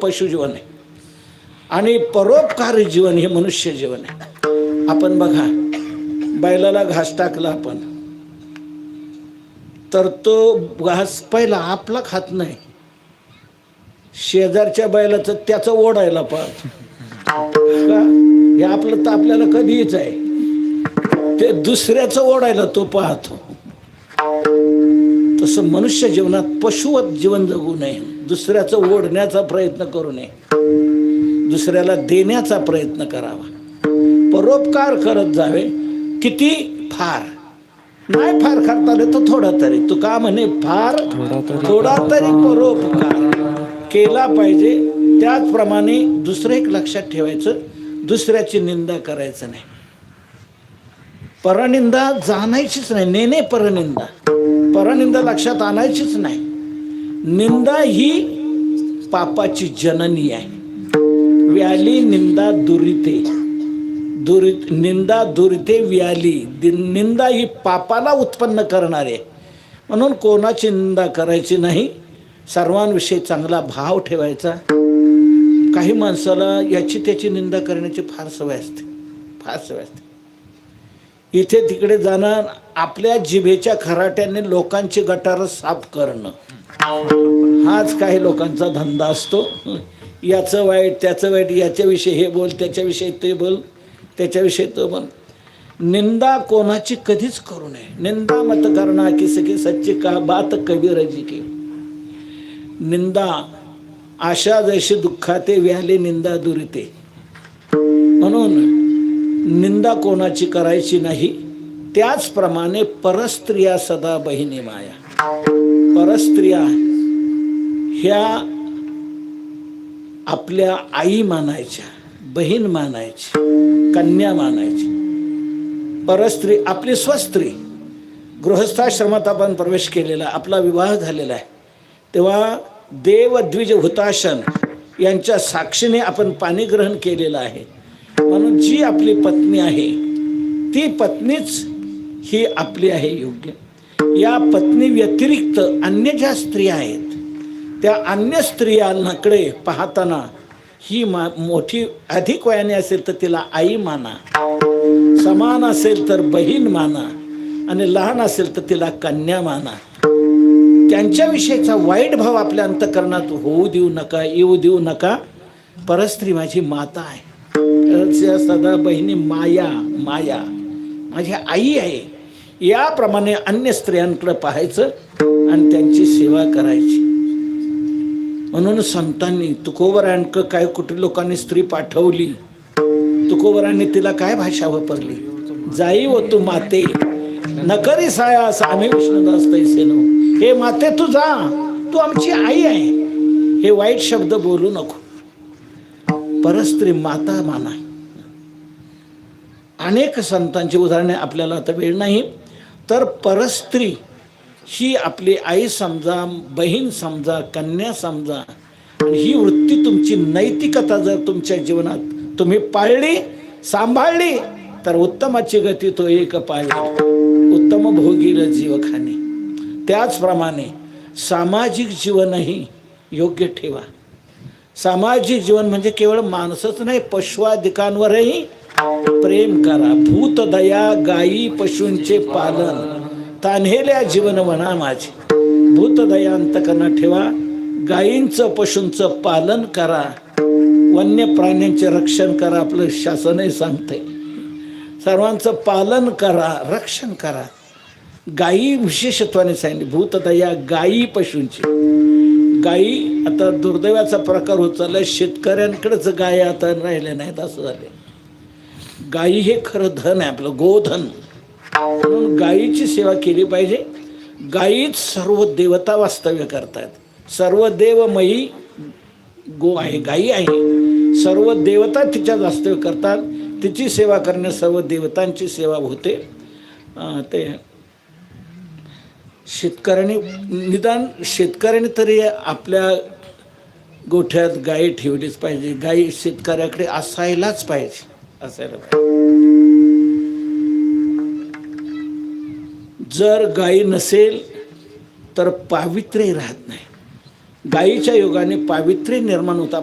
पशुजीवन आहे आणि परोपकारी जीवन हे मनुष्य जीवन आहे. आपण बघा, बैलाला घास टाकला आपण तर तो घास पहिला आपला खात नाही, शेजारच्या बैलाचं त्याचं ओढायला पाहतो का. हे आपलं तर आपल्याला कधीच आहे, ते दुसऱ्याचं ओढायला तो पाहतो. तसं मनुष्य जीवनात पशुवत जीवन जगू नये, दुसऱ्याचं ओढण्याचा प्रयत्न करू नये, दुसऱ्याला देण्याचा प्रयत्न करावा, परोपकार करत जावे. किती फार नाही, फार करता आले तर थोडा तरी, तू का म्हणे फार थोडा तरी परोपकार केला पाहिजे. त्याचप्रमाणे दुसरं एक लक्षात ठेवायचं, दुसऱ्याची निंदा करायचं नाही, परनिंदा जाणायचीच नाही. नेने परनिंदा लक्षात आणायचीच नाही. निंदा ही पापाची जननी आहे. व्याली निंदा दुरिते, निंदा दुरिते व्याली. निंदा ही पापाला उत्पन्न करणारे, म्हणून कोणाची निंदा करायची नाही. सर्वांविषयी चांगला भाव ठेवायचा. काही माणसाला याची त्याची निंदा करण्याची फार सवय असते. इथे तिकडे जाणं, आपल्या जिभेच्या खराट्याने लोकांची गटार साफ करणं, हाच काही लोकांचा धंदा असतो. याचं वाईट त्याचं वाईट, याच्याविषयी हे बोल, त्याच्याविषयी ते बोल, त्याच्याविषयी तो बोल. निंदा कोणाची कधीच करू नये. निंदा मत करना किसी की सच्ची का बात कबीर जी की. निंदा आशा जैसे दुःखाते व्याले निंदा दुरिते. म्हणून निंदा कोणाची करायची नाही. त्याचप्रमाणे परस्त्रिया सदा बहिणी माया. परस्त्रिया ह्या आपल्या आई मानायच्या, बहीण मानायची, कन्या मानायची. परस्त्री आपली स्वस्त्री. गृहस्थाश्रमात आपण प्रवेश केलेला, आपला विवाह झालेला आहे, तेव्हा देव द्विज हुताशन यांच्या साक्षीने आपण पाणी ग्रहण केलेलं आहे. म्हणून जी आपली पत्नी आहे ती पत्नीच ही आपली आहे योग्य. या पत्नी व्यतिरिक्त अन्य ज्या स्त्रिया आहेत, त्या अन्य स्त्रियांकडे पाहताना ही मोठी अधिक वयाने असेल तर तिला आई माना, समान असेल तर बहीण माना, आणि लहान असेल तर तिला कन्या माना. त्यांच्याविषयीचा वाईट भाव आपल्या अंतःकरणात होऊ देऊ नका, येऊ देऊ नका. परस्त्री माझी माता आहे, सदा बहिणी माया माझी आई आहे. याप्रमाणे अन्य स्त्रियांकडे पाहायचं आणि त्यांची सेवा करायची. म्हणून संतांनी तुकोबरांकडे काय कुठे लोकांनी स्त्री पाठवली, तुकोबरांनी तिला काय भाषा वापरली, जाई व तू माते नकरी सायास आम्ही विष्णुदास तैसेनो. हे माते तू जा, तू आमची आई आहे, हे वाईट शब्द बोलू नको. परस्त्री माता माना. अनेक संतांची उदाहरणे आपल्याला आता वेळ नाही, तर परस्त्री ही आपली आई समजा, बहीण समजा, कन्या समजा. आणि ही वृत्ती तुमची नैतिकता जर तुमच्या जीवनात तुम्ही पाळली, सांभाळली, तर उत्तमाची गती तो एक पाळली, उत्तम भोगील जीवखाने. त्याचप्रमाणे सामाजिक जीवनही योग्य ठेवा. सामाजिक जीवन म्हणजे केवळ माणसंच नाही, पशुआदिकांवरही प्रेम करा. भूतदया गायी पशूंचे पालन, तान्हेल्या जीवन म्हणा माझे. भूतदया अंतकरणात ठेवा. गायींचं पशूंचं पालन करा, वन्य प्राण्यांचे रक्षण करा. आपलं शासनही सांगते, सर्वांचं पालन करा, रक्षण करा. गायी विशेषत्वाने सांगितली, भूतदया गायी पशूंची. गायी आता दुर्दैवाचा प्रकार होत चाललाय, शेतकऱ्यांकडेच गाय आता राहिले नाहीत असं झाले. गायी हे खरं धन आहे आपलं, गोधन. म्हणून गायीची सेवा केली पाहिजे. गायीच सर्व देवता वास्तव्य करतात. सर्व देवमयी गो आहे, गायी आहे. सर्व देवता तिच्यात वास्तव्य करतात. तिची सेवा करणे सर्व देवतांची सेवा होते. ते शेतकऱ्यांनी, निदान शेतकऱ्यांनी तरी आपल्या गोठ्यात गायी ठेवलीच पाहिजे. गायी शेतकऱ्याकडे असायलाच पाहिजे, असायला पाहिजे. जर गायी नसेल तर पावित्र्य राहत नाही. गायीच्या योगाने पावित्र्य निर्माण होतं.